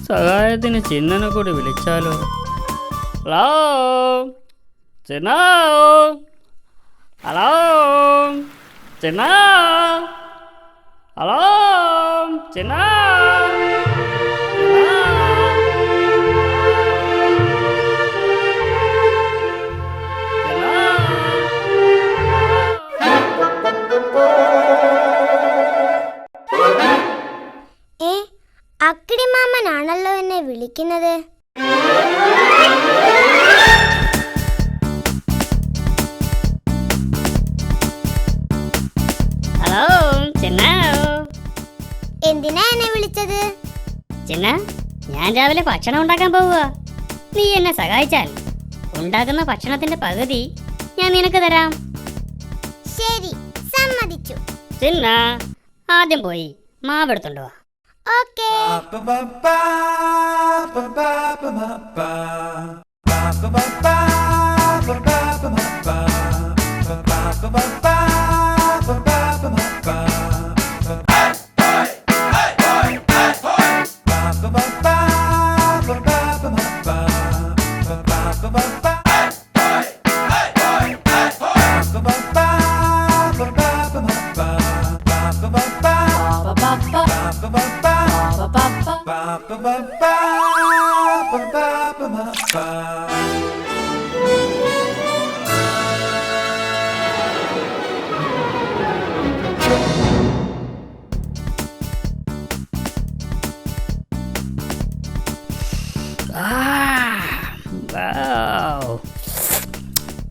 സഹായത്തിന് ചിന്നനെ കൂടി വിളിച്ചാലോ? ഹലോ ചിന്ന, ഹലോ ചിന്ന, ഹലോ ചിന്ന. അക്കിടിമാമനാണല്ലോ എന്നെ വിളിക്കുന്നത്. ഹലോ ചിന്ന. എന്തിനാ എന്നെ വിളിച്ചത്? ചിന്ന, ഞാൻ രാവിലെ ഭക്ഷണം ഉണ്ടാക്കാൻ പോവുക. നീ എന്നെ സഹായിച്ചാൽ ഉണ്ടാക്കുന്ന ഭക്ഷണത്തിന്റെ പകുതി ഞാൻ നിനക്ക് തരാം. ശരി, സമ്മതിച്ചു. ചിന്ന, ആദ്യം പോയി മാവെടുത്തോണ്ട് വാ. ഓക്കേ.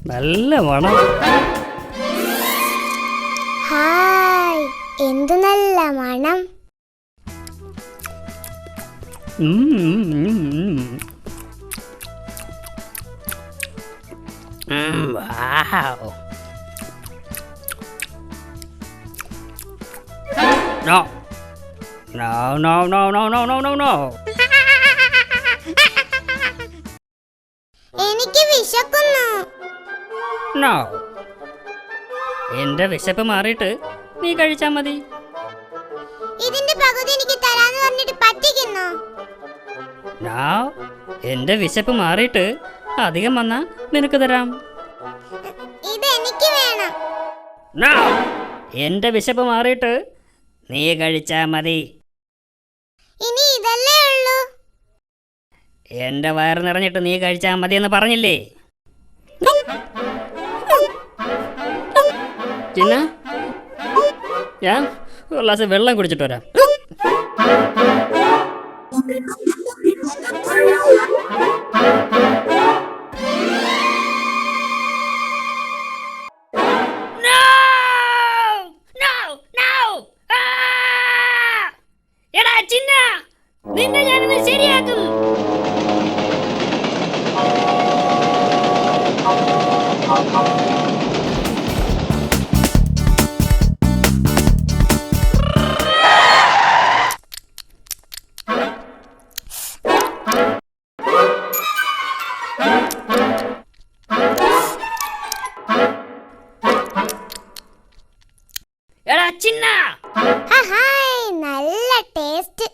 നല്ല മണം. ഹായ്, എന്തു നല്ല മണം. No. No, no, no, no, no, no, no, no. എനിക്ക് വിശക്കുന്നു. No. എന്റെ വിശപ്പ് മാറിയിട്ട് നീ കഴിച്ചാ മതി. ഇതിന്റെ പകുതി എനിക്ക് തരാന്ന് പറഞ്ഞിട്ട് പറ്റിക്കുന്നു. No. എന്റെ വിശപ്പ് മാറിയിട്ട് അധികം വന്നാ നിനക്ക് തരാം. ഇത് എനിക്ക് വേണം. No. എന്റെ വിശപ്പ് മാറിയിട്ട് നീ കഴിച്ചാ മതി. ഇനി ഇതല്ലേ ഉള്ളൂ. എന്റെ വയറ് നിറഞ്ഞിട്ട് നീ കഴിച്ചാ മതി എന്ന് പറഞ്ഞില്ലേ? ചിന്ന, ഞാൻ ഒരു ഗ്ലാസ് വെള്ളം കുടിച്ചിട്ട് വരാം. എടാ ചിന്ന, നിന്നെ ഞാനിന്ന് ശരിയാക്കും. എടാ ചിന്ന, ഹായ്, നല്ല ടേസ്റ്റ്.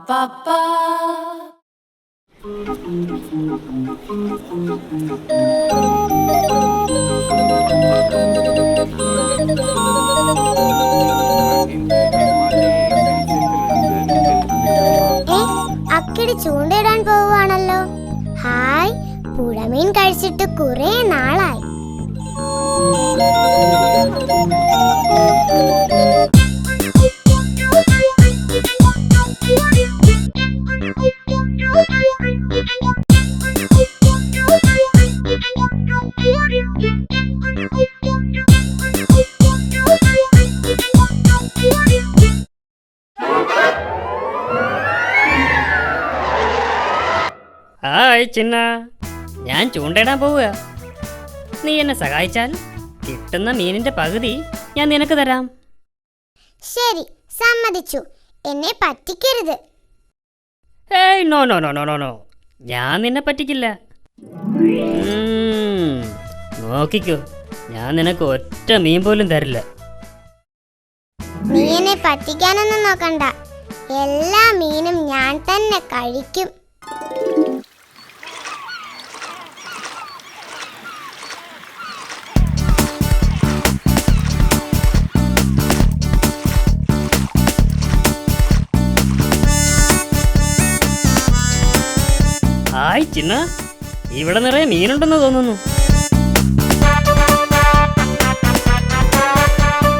pa pa. അക്കിടി ചൂണ്ടയിടാൻ പോവാണല്ലോ. ഹായ്, പുഴമീൻ കഴിച്ചിട്ട് കുറെ നാളായി. ഹായ് ചിന്ന, ഞാൻ ചൂണ്ടയിടാൻ പോവുക. നീ എന്നെ സഹായിച്ചാൽ കിട്ടുന്ന മീനിന്റെ പകുതി ഞാൻ നിനക്ക് തരാം. ശരി, സമ്മതിച്ചു. എന്നെ പറ്റിക്കരുത്. ഏയ് no no no no no no, ഞാൻ നിന്നെ പറ്റിക്കില്ല. നോക്കിക്കോ, ഞാൻ നിനക്ക് ഒറ്റ മീൻ പോലും തരില്ല. നീ എന്നെ പറ്റിക്കാനൊന്നും നോക്കണ്ട. എല്ലാ മീനും ഞാൻ തന്നെ കഴിക്കും. ഹായ് ചിന്ന, ഇവിടെ നിറയെ മീനുണ്ടെന്ന് തോന്നുന്നു.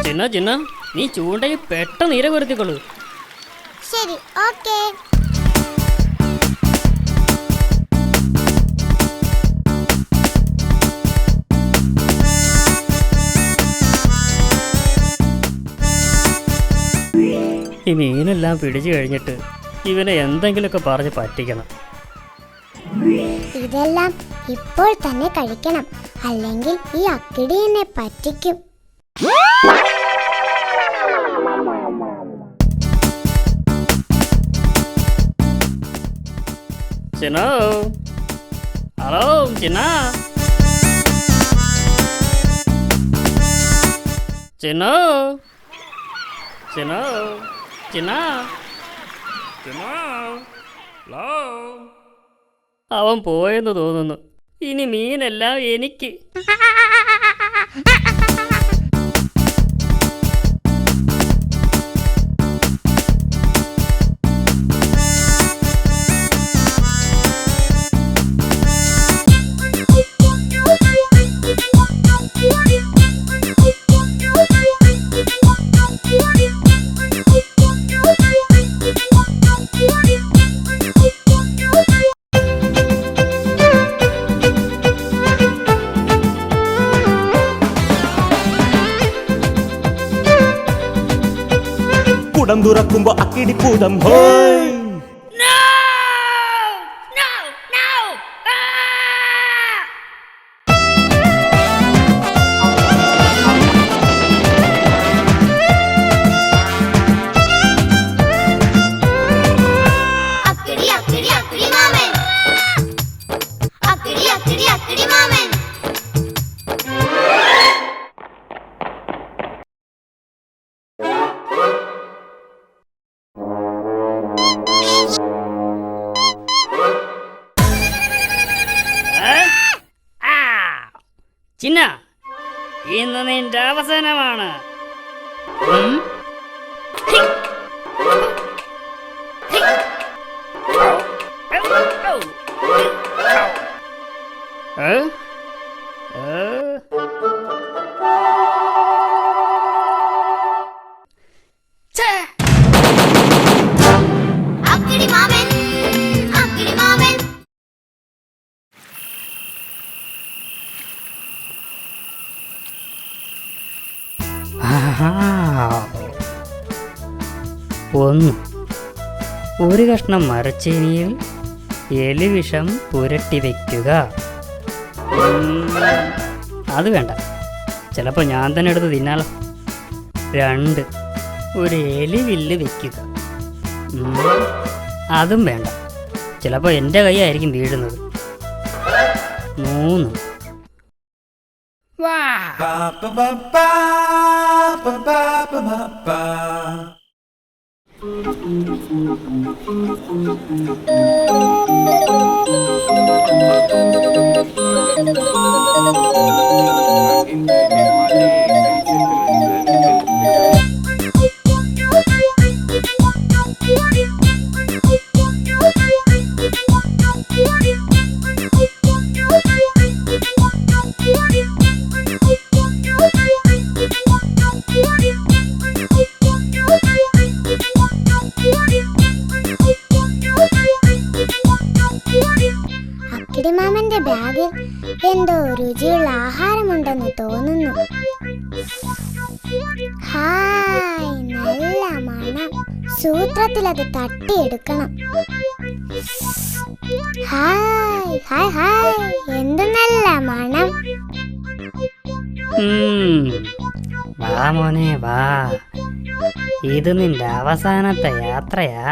ചിന്ന ചിന്ന, നീ ചൂണ്ടയിൽ പെട്ടെന്ന് ഇര കൊരുത്തിക്കൊള്ളു. ശരി, ഓക്കേ. ഈ മീനെല്ലാം പിടിച്ചു കഴിഞ്ഞിട്ട് ഇവനെ എന്തെങ്കിലുമൊക്കെ പറഞ്ഞ് പറ്റിക്കണം. ഇതെല്ലാം ഇപ്പോൾ തന്നെ കഴിക്കണം, അല്ലെങ്കിൽ ഈ അക്കിടി എന്നെ പറ്റിക്കും. ചിന്നോ, ഹലോ ചിന്ന, ചിന്നോ, ചിന്നോ, ചിന്ന, ചിന്നോ, ഹലോ. അവൻ പോയെന്ന് തോന്നുന്നു. ഇനി മീനെല്ലാം എനിക്ക്. കുടം തുറക്കുമ്പോ അക്കിടിപ്പൂതം ഹോയ്. അക്കിടി അക്കിടി അക്കിടി മാമൻ, അക്കിടി അക്കിടി അക്കിടി മാമൻ. ചിന്ന, ഇന്ന് നിന്റെ അവസാനമാണ്. ഉം? ഏ? ഏ? ഛേ! അക്കിടി മാമൻ, അക്കിടി മാമൻ. ഒന്ന്, ഒരു കഷ്ണം മരച്ചീനിയിൽ എലിവിഷം പുരട്ടി വയ്ക്കുക. അത് വേണ്ട, ചിലപ്പോൾ ഞാൻ തന്നെ എടുത്ത് തിന്നാലോ. 2, ഒരു എലിവില്ല് വയ്ക്കുക. അതും വേണ്ട, ചിലപ്പോൾ എൻ്റെ കൈയായിരിക്കും വീഴുന്നത്. 3, വാ. അക്കിടിമാമന്റെ ബാഗിൽ എന്തോ രുചിയുള്ള ആഹാരമുണ്ടെന്ന് തോന്നുന്നു. ഹായ്, നല്ല മണം. സൂത്രത്തിൽ അത് തട്ടിയെടുക്കണം. ഹായ് ഹായ് ഹായ്, എന്ത് നല്ല മണം. വാ മോനെ വാ, ഇത് നിന്റെ അവസാനത്തെ യാത്രയാ.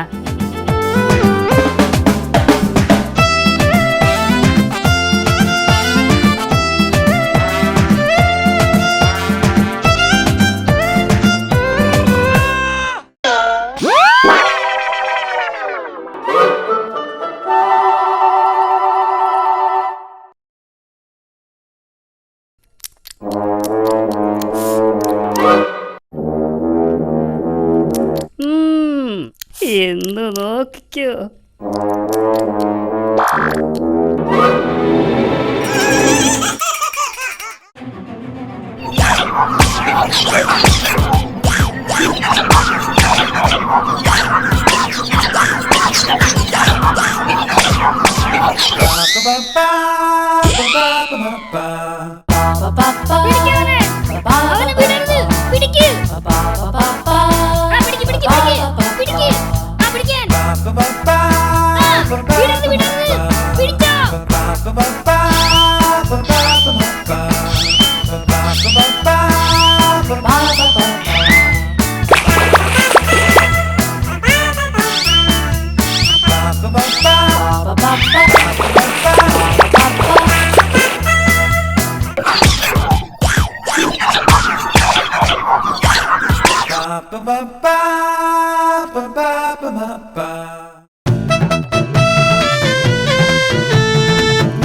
എന്ന് നോക്കിക്കോ.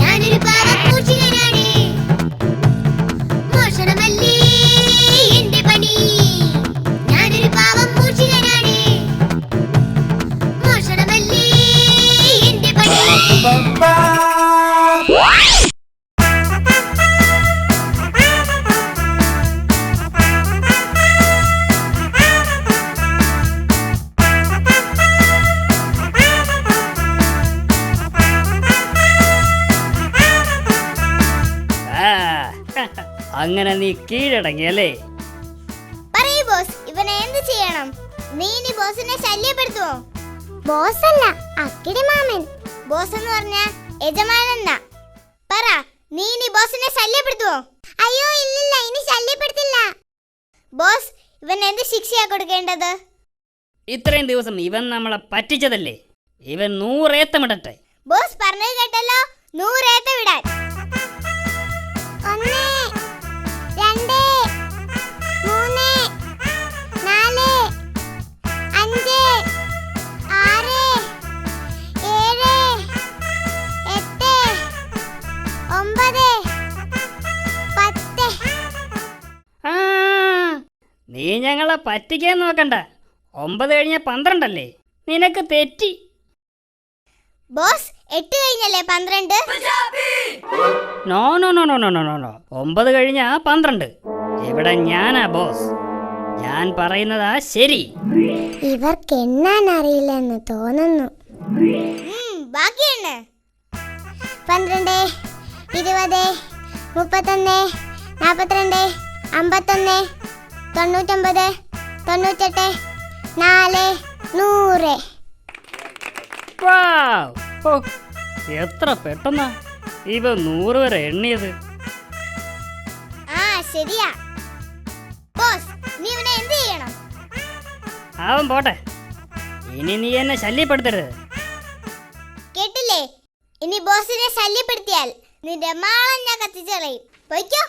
ഞാനൊരു പാവപ്പൂച്ചികനാണ്. മോഷണമല്ലേ എന്റെ പണി. ഞാനൊരു പാവപ്പൂച്ചികനാണ്. മോഷണമല്ലേ എന്റെ പണി. അങ്ങനെ നീ കീഴടങ്ങിയല്ലേ? പറയൂ ബോസ്, ഇവനെ എന്ത് ചെയ്യണം? നീ ഇനി ബോസിനെ ശല്യപ്പെടുത്തുവോ? ബോസ് അല്ല, അക്കിടി മാമൻ. ബോസ് എന്ന് പറഞ്ഞ യജമാനെന്ന. പറ, നീ ഇനി ബോസിനെ ശല്യപ്പെടുത്തുവോ? അയ്യോ ഇല്ലില്ല, ഇനി ശല്യപ്പെടുത്തില്ല. ബോസ്, ഇവൻ എന്ത് ശിക്ഷയാ കൊടുക്കേണ്ടത്? ഇത്രയും ദിവസം ഇവൻ നമ്മളെ പറ്റിച്ചതല്ലേ, ഇവൻ 100 ഏത്തമിടട്ടെ. ബോസ് പറഞ്ഞത് കേട്ടല്ലോ, 100 ഏത്ത വിടാൻ. 1 2 3 4 5 6 7 8 9 10. ആ, നീ ഞങ്ങളെ പറ്റിക്കാൻ നോക്കണ്ട. 9 കഴിഞ്ഞ 12 അല്ലേ? നിനക്ക് തെറ്റി. ബോസ്, 8 കഴിഞ്ഞല്ലേ 12? No no no no no no no 9 കഴിഞ്ഞ 12. ഇവിടെ ഞാനാ ബോസ്. ഞാൻ പറയുന്നതാ ശരി. ഇവർക്ക് എണ്ണാൻ അറിയില്ലെന്ന് തോന്നുന്നു. ബാക്കിയാണ് 12 20 31 42 51 99 98 4 100. വാവ്! ഓ, എത്ര പെട്ടെന്നാ ഇവ 100 വരെ എണ്ണിയത്. ആ ശരിയാ. ബോസ്, നീ ഇവനെ എന്ത് ചെയ്യണം? അവൻ പോട്ടെ, ഇനി നീ എന്നെ ശല്യപ്പെടുത്തരുത്. കേട്ടില്ലേ? ഇനി ബോസിനെ ശല്യപ്പെടുത്തിയാൽ നിന്റെ മാളം ഞാൻ കത്തിച്ചളയും. പൊയ്ക്കോ.